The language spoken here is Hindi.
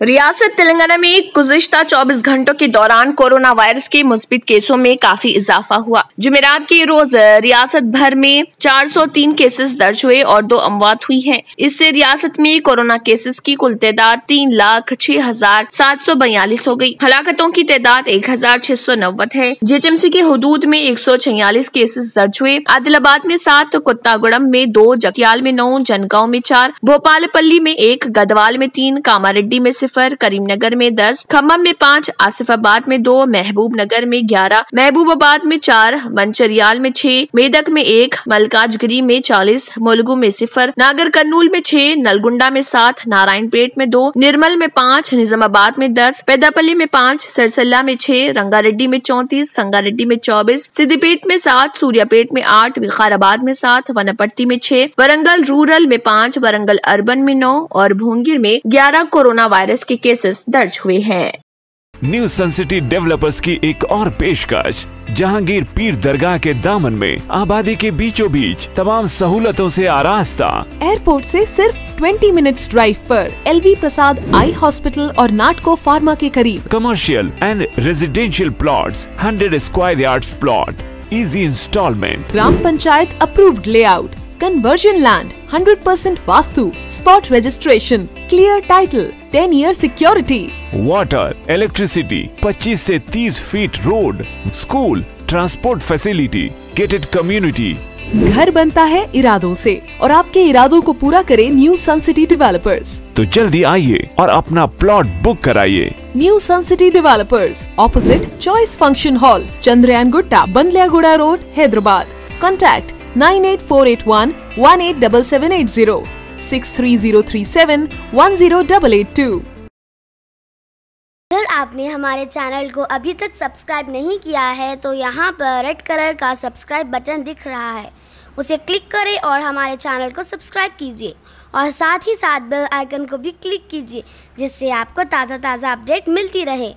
रियासत तेलंगाना में गुज़िश्ता 24 घंटों के दौरान कोरोना वायरस के मुस्बित केसों में काफी इजाफा हुआ। जुमेरात के रोज रियासत भर में 403 केसेस दर्ज हुए और 2 अमवात हुई हैं। इससे रियासत में कोरोना केसेस की कुल तादाद 3,06,742 हो गई। हलाकतों की तादाद 1,690 है। जीएचएमसी के हुदूद में 146 केसेस दर्ज हुए। आदिलाबाद में 7, कुत्तागुड़म में 2, जगतियाल में 9, जनगांव में 4, भोपालपल्ली में 1, गदवाल में 3, कामारेड्डी में 0, करीमनगर में 10, खम्मम में 5, आसिफाबाद में 2, महबूब नगर में 11, महबूबाबाद में 4, मंचरियाल में 6, मेदक में 1, मलकाजगिरी में 40, मुलुगु में 0, नागर कर्नूल में 6, नलगुंडा में 7, नारायणपेट में 2, निर्मल में 5, निजामाबाद में 10, पेदापल्ली में 5, सिरसल्ला में 6, रंगारेड्डी में 34, संगारेड्डी में 24, सिद्दीपेट में 7, सूर्यापेट में 8, विकाराबाद में 7, वनपट्टी में 6, वरंगल रूरल में 5, वरंगल अर्बन में 9 और भोंगिर में 11 कोरोना वायरस के केसेस दर्ज हुए हैं। न्यू सन सिटी डेवलपर्स की एक और पेशकश जहांगीर पीर दरगाह के दामन में आबादी के बीचों बीच तमाम सहूलतों से आरास्ता। एयरपोर्ट से सिर्फ 20 मिनट्स ड्राइव पर LV प्रसाद आई हॉस्पिटल और नाटको फार्मा के करीब। Commercial and residential plots, 100 square yards plot, easy installment, gram panchayat approved layout, conversion land, 100% vastu, spot registration, clear title, 10 year security, water, electricity, 25 से 30 feet road, school, transport facility, gated community. घर बनता है इरादों से और आपके इरादों को पूरा करे न्यू सन सिटी डेवलपर्स। तो जल्दी आइए और अपना प्लॉट बुक कराइए। New sun city developers, opposite choice function hall, Chandrayangutta, Bandlaguda road, Hyderabad. Contact 9848118780, 63037108882। अगर आपने हमारे चैनल को अभी तक सब्सक्राइब नहीं किया है तो यहाँ पर रेड कलर का सब्सक्राइब बटन दिख रहा है, उसे क्लिक करें और हमारे चैनल को सब्सक्राइब कीजिए और साथ ही साथ बेल आइकन को भी क्लिक कीजिए, जिससे आपको ताज़ा अपडेट मिलती रहे।